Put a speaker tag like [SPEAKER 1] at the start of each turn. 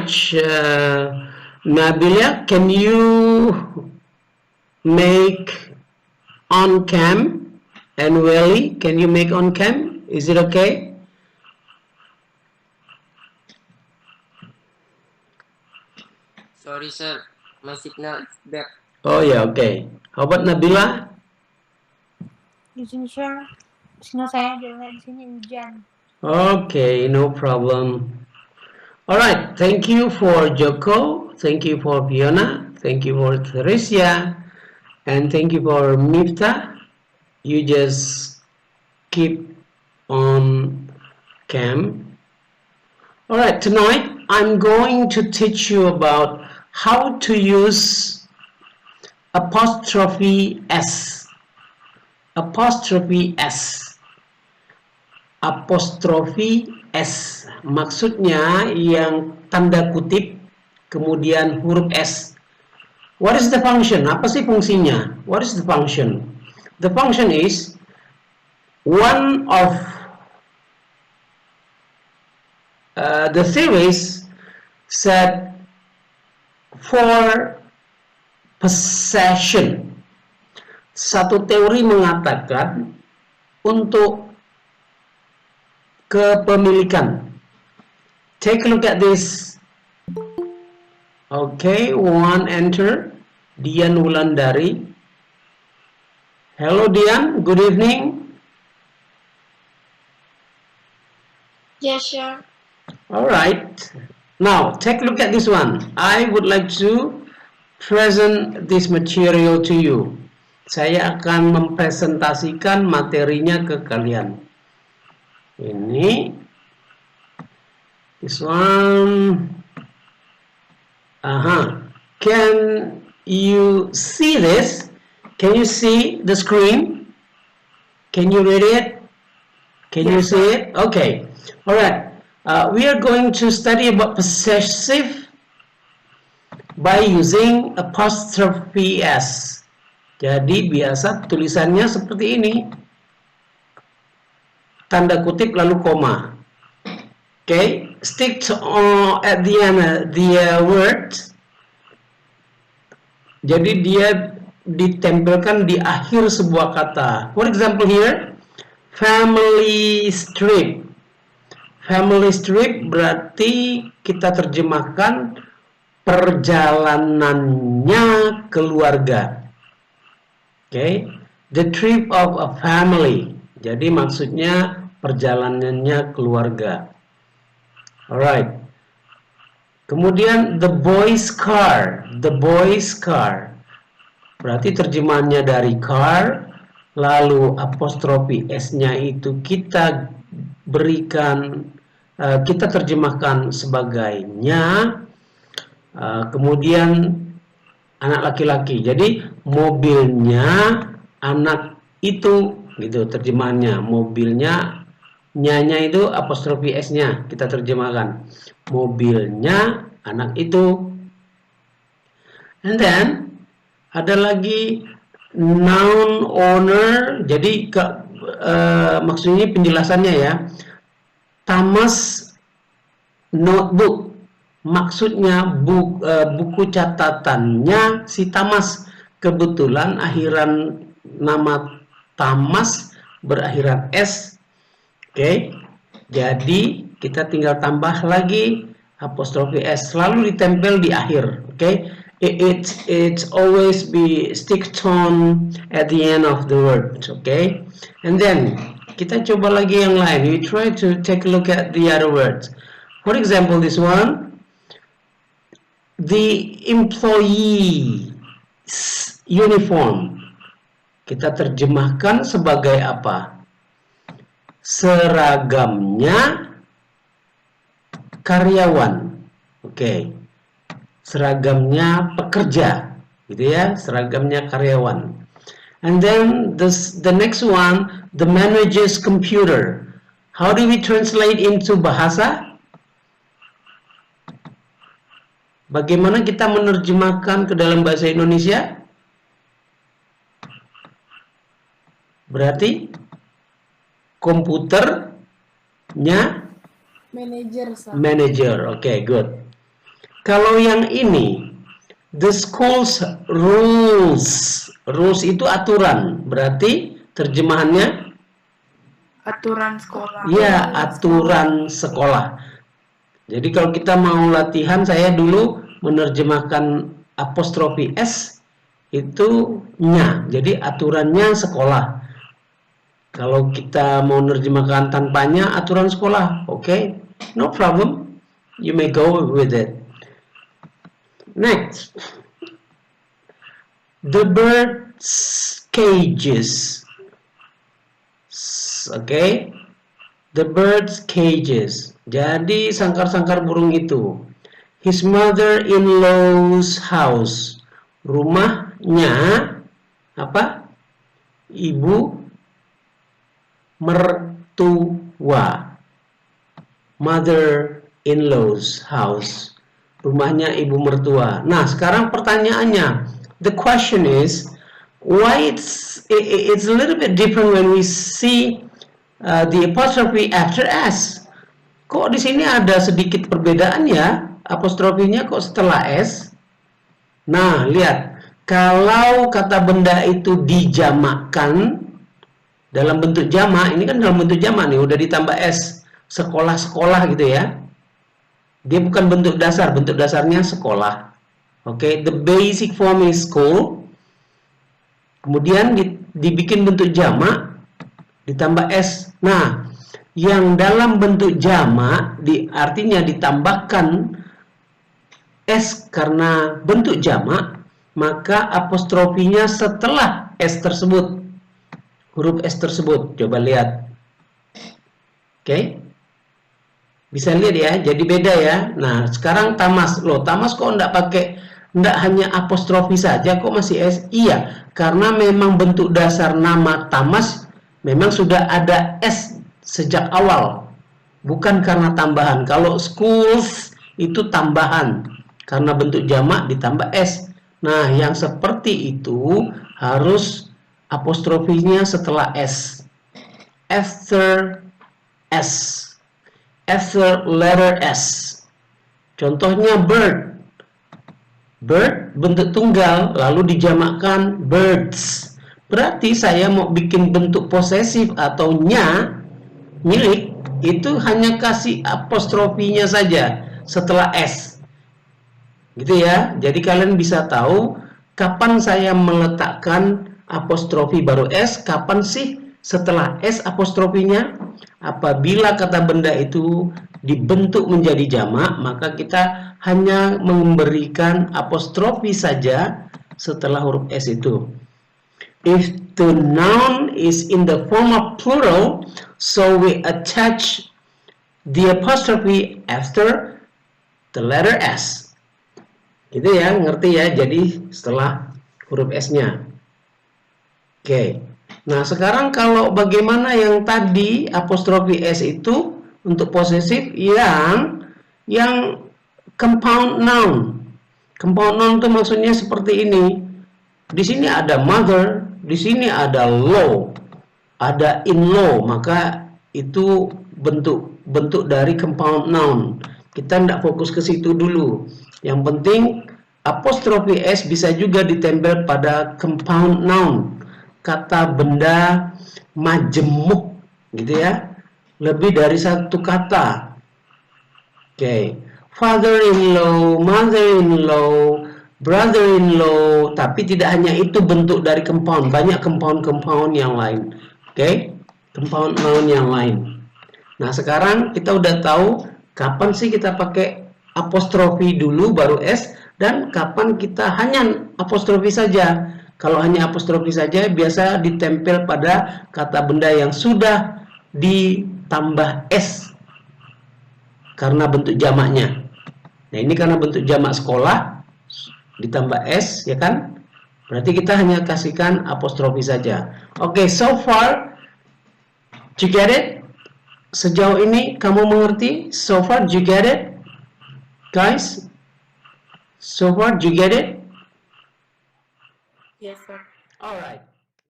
[SPEAKER 1] much. Nabila, can you make on cam? And Welly, can you make on cam? Is it okay?
[SPEAKER 2] Sorry sir, my signal is bad.
[SPEAKER 1] Oh yeah, okay. How about Nabila?
[SPEAKER 3] Di sini share. Sinyal saya jelek, di sini hujan.
[SPEAKER 1] Okay, no problem. All right, thank you for Joko, thank you for Fiona, thank you for Theresia, and thank you for Mifta. You just keep on cam. All right, tonight I'm going to teach you about how to use apostrophe S. Apostrophe S. Apostrofi S, maksudnya yang tanda kutip kemudian huruf S. What is the function? Apa sih fungsinya? What is the function? The function is one of the theories said for possession. Satu teori mengatakan untuk kepemilikan. Take a look at this. Okay, one enter. Dian Wulandari. Hello Dian, good evening.
[SPEAKER 3] Yes, sir.
[SPEAKER 1] Alright. Now, take a look at this one. I would like to present this material to you. Saya akan mempresentasikan materinya ke kalian. Ini, this one. Can you see this? Can you see the screen? Can you read it? Can you see it? Okay. All right. We are going to study about possessive by using apostrophe S. Jadi biasa tulisannya seperti ini. Tanda kutip lalu koma. Okay, stick to, at the end the word. Jadi dia ditempelkan di akhir sebuah kata. For example here, family trip. Family trip berarti kita terjemahkan perjalanannya keluarga. Okay, the trip of a family. Jadi maksudnya perjalanannya keluarga. Alright. Kemudian the boy's car. The boy's car. Berarti terjemahannya dari car, lalu apostrofi S-nya itu kita berikan, kita terjemahkan sebagai nya, kemudian anak laki-laki. Jadi mobilnya anak itu, gitu terjemahannya. Mobilnya, nyanya itu apostrofi S-nya kita terjemahkan. Mobilnya anak itu. And then ada lagi noun owner. Jadi maksudnya penjelasannya ya. Thomas notebook. Maksudnya buku catatannya si Thomas. Kebetulan akhiran nama Thomas berakhiran S. Oke. Jadi kita tinggal tambah lagi apostrofi S, selalu ditempel di akhir. Oke. It's always be stick tone at the end of the word. Okay. And then kita coba lagi yang lain. We try to take a look at the other words. For example, this one. The employee uniform. Kita terjemahkan sebagai apa? Seragamnya karyawan. Oke. Seragamnya pekerja. Gitu ya, seragamnya karyawan. And then the next one, the manager's computer. How do we translate into bahasa? Bagaimana kita menerjemahkan ke dalam bahasa Indonesia? Berarti komputernya
[SPEAKER 3] Manager, sir.
[SPEAKER 1] manager. Okay, good. Kalau yang ini, the school's rules. Rules itu aturan. Berarti terjemahannya,
[SPEAKER 3] Aturan sekolah.
[SPEAKER 1] ya, aturan sekolah. Jadi kalau kita mau latihan, saya dulu menerjemahkan apostrofi S itu nya. Jadi aturannya sekolah. Kalau kita mau menerjemahkan tanpanya, aturan sekolah. Oke, no problem. You may go with it. Next. The bird's cages. Okay. The bird's cages. Jadi sangkar-sangkar burung itu. His mother-in-law's house. Rumahnya apa? Ibu mertua. Mother-in-law's house. Rumahnya ibu mertua. Nah, sekarang pertanyaannya, the question is, why it's a little bit different when we see the apostrophe after S. Kok di sini ada sedikit perbedaan ya? Apostrofinya kok setelah S? Nah, lihat. Kalau kata benda itu dijamakkan dalam bentuk jamak, ini kan dalam bentuk jamak nih, udah ditambah S. Sekolah-sekolah gitu ya. Dia bukan bentuk dasar, bentuk dasarnya sekolah. Oke, the basic form is school. Kemudian dibikin bentuk jamak, ditambah S. Nah, yang dalam bentuk jamak artinya ditambahkan S karena bentuk jamak, maka apostrofinya setelah S tersebut, huruf S tersebut. Coba lihat. Oke. Bisa lihat ya, jadi beda ya. Nah, sekarang tamas. Loh, tamas kok enggak hanya apostrofi saja, kok masih S? Iya, karena memang bentuk dasar nama tamas memang sudah ada S sejak awal. Bukan karena tambahan. Kalau schools itu tambahan. Karena bentuk jamak ditambah S. Nah, yang seperti itu harus apostrofinya setelah S. After S. After letter S. Contohnya bird. Bird bentuk tunggal lalu dijamakkan birds. Berarti saya mau bikin bentuk posesif atau nya, milik, itu hanya kasih apostrofinya saja setelah S. Gitu ya. Jadi kalian bisa tahu kapan saya meletakkan apostrofi baru S, kapan sih setelah S apostrofinya. Apabila kata benda itu dibentuk menjadi jamak, maka kita hanya memberikan apostrofi saja setelah huruf S itu. If the noun is in the form of plural, so we attach the apostrophe after the letter S. Gitu ya, ngerti ya? Jadi setelah huruf S-nya. Oke. Nah, sekarang kalau bagaimana yang tadi apostrofi S itu untuk posesif yang compound noun. Compound noun itu maksudnya seperti ini. Di sini ada mother, di sini ada law, ada in-law, maka itu bentuk dari compound noun. Kita tidak fokus ke situ dulu. Yang penting apostrofi S bisa juga ditempel pada compound noun. Kata benda majemuk gitu ya, lebih dari satu kata. Oke. Father-in-law, mother-in-law, brother-in-law, tapi tidak hanya itu bentuk dari compound, banyak compound yang lain. Oke. Compound noun yang lain. Nah, sekarang kita udah tahu kapan sih kita pakai apostrofi dulu baru S, dan kapan kita hanya apostrofi saja. Kalau hanya apostrofi saja biasa ditempel pada kata benda yang sudah ditambah S karena bentuk jamaknya. Nah, ini karena bentuk jamak sekolah ditambah S, ya kan? Berarti kita hanya kasihkan apostrofi saja. Oke, so far you get it? Sejauh ini kamu mengerti? So far you get it? Guys? So far you get it?
[SPEAKER 3] Yes, sir.
[SPEAKER 1] Alright.